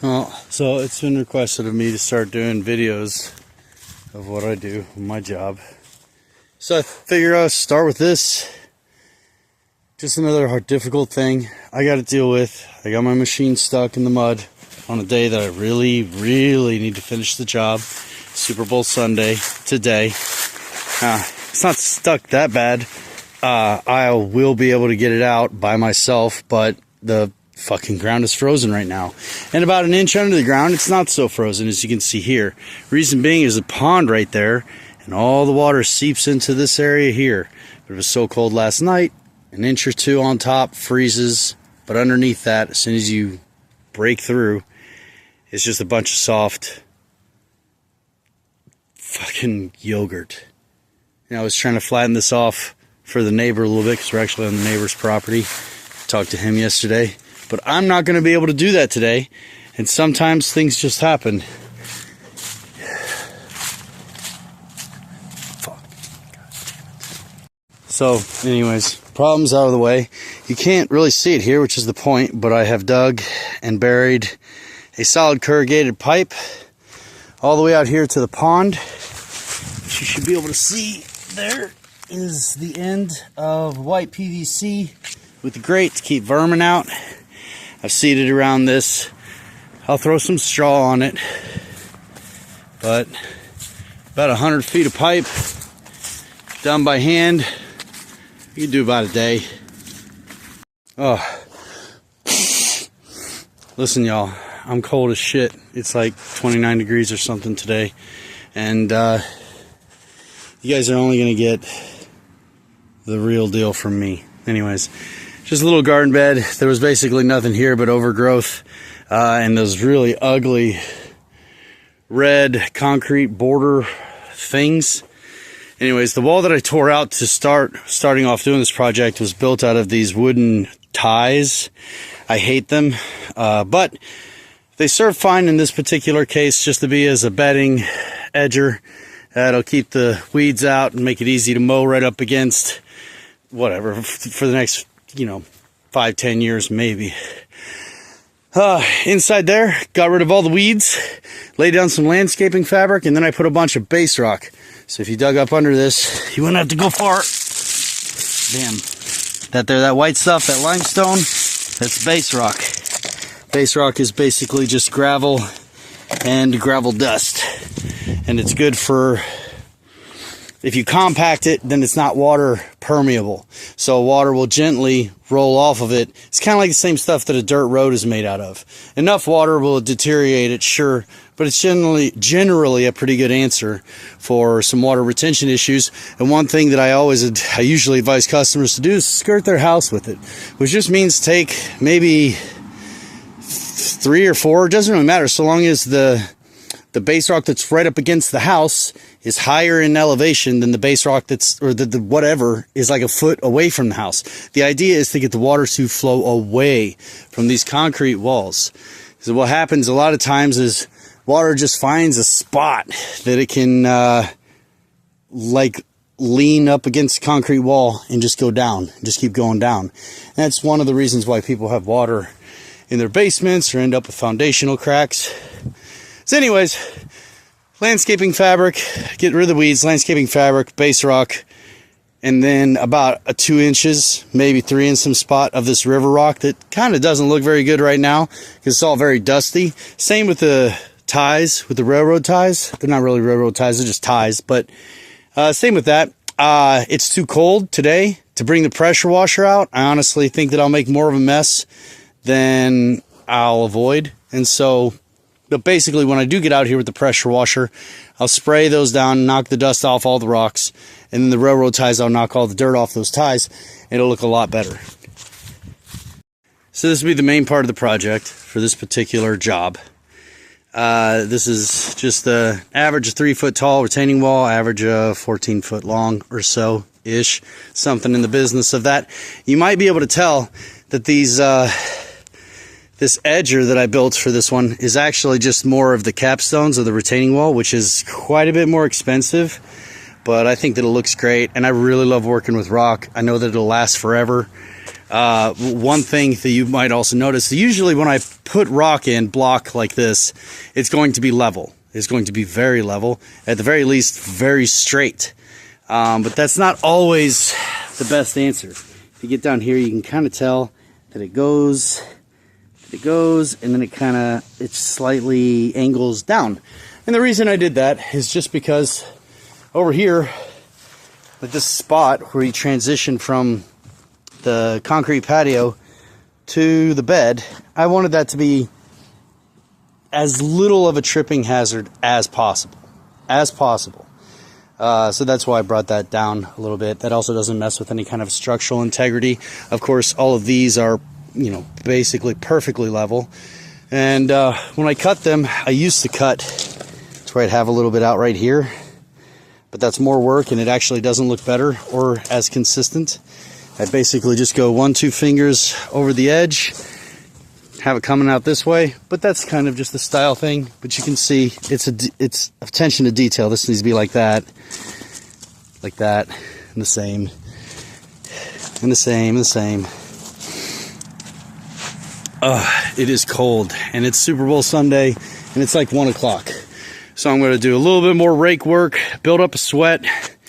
Well, so it's been requested of me to start doing videos of what I do, my job. So I figure I'll start with this. Just another difficult thing I got to deal with. I got my machine stuck in the mud on a day that I really need to finish the job. Super Bowl Sunday today. It's not stuck that bad. I will be able to get it out by myself, but the fucking ground is frozen right now. And about an inch under the ground, it's not so frozen as you can see here. Reason being is a pond right there, and all the water seeps into this area here. But it was so cold last night, an inch or two on top freezes, but underneath that, as soon as you break through, it's just a bunch of soft fucking yogurt. I was trying to flatten this off for the neighbor a little bit because we're actually on the neighbor's property. Talked to him yesterday. But I'm not going to be able to do that today. And sometimes things just happen. Fuck. So, anyways, problems out of the way. You can't really see it here, which is the point. But I have dug and buried a solid corrugated pipe all the way out here to the pond. Which you should be able to see. There is the end of white PVC with the grate to keep vermin out. I've seeded around this. I'll throw some straw on it. But about 100 feet of pipe done by hand. You can do about a day. Oh. Listen, y'all. I'm cold as shit. It's like 29 degrees or something today. And you guys are only going to get the real deal from me. Anyways. Just a little garden bed. There was basically nothing here but overgrowth and those really ugly red concrete border things. Anyways, the wall that I tore out to starting off doing this project was built out of these wooden ties. I hate them, but they serve fine in this particular case, just to be as a bedding edger. That'll keep the weeds out and make it easy to mow right up against whatever for the next 5-10 years maybe. Inside there, got rid of all the weeds, laid down some landscaping fabric, and then I put a bunch of base rock. So if you dug up under this, you wouldn't have to go far. Damn. That white stuff, that limestone, that's base rock. Base rock is basically just gravel and gravel dust. And it's good for, if you compact it, then it's not water permeable. So water will gently roll off of it. It's kind of like the same stuff that a dirt road is made out of. Enough water will deteriorate it, sure, but it's generally a pretty good answer for some water retention issues. And one thing that I usually advise customers to do is skirt their house with it, which just means take maybe 3 or 4, it doesn't really matter, so long as the base rock that's right up against the house is higher in elevation than the base rock the whatever is like a foot away from the house. The idea is to get the water to flow away from these concrete walls. So what happens a lot of times is water just finds a spot that it can like lean up against the concrete wall and just go down, just keep going down. And that's one of the reasons why people have water in their basements or end up with foundational cracks. So anyways, landscaping fabric, get rid of the weeds, landscaping fabric, base rock, and then about 2 inches, maybe 3 in some spot of this river rock that kind of doesn't look very good right now because it's all very dusty. Same with the ties, with the railroad ties. They're not really railroad ties, they're just ties, but same with that. It's too cold today to bring the pressure washer out. I honestly think that I'll make more of a mess than I'll avoid, and so... But basically, when I do get out here with the pressure washer, I'll spray those down, knock the dust off all the rocks, and then the railroad ties, I'll knock all the dirt off those ties, and it'll look a lot better. So this will be the main part of the project for this particular job. This is just the average 3 foot tall retaining wall, average 14 foot long or so-ish, something in the business of that. You might be able to tell that these... This edger that I built for this one is actually just more of the capstones of the retaining wall, which is quite a bit more expensive, but I think that it looks great, and I really love working with rock. I know that it'll last forever. One thing that you might also notice, usually when I put rock in block like this, it's going to be level. It's going to be very level, at the very least very straight. But that's not always the best answer. If you get down here, you can kind of tell that it goes, and then it slightly angles down. And the reason I did that is just because over here, at this spot where you transition from the concrete patio to the bed, I wanted that to be as little of a tripping hazard as possible. So that's why I brought that down a little bit. That also doesn't mess with any kind of structural integrity. Of course, all of these are, you know, basically perfectly level. And when I cut them, I used to cut to where I'd have a little bit out right here. But that's more work, and it actually doesn't look better or as consistent. I basically just go 1-2 fingers over the edge, have it coming out this way, but that's kind of just a style thing. But you can see it's attention to detail. This needs to be like that, and the same, and the same, and the same. It is cold, and it's Super Bowl Sunday, and it's like 1 o'clock. So I'm going to do a little bit more rake work, build up a sweat,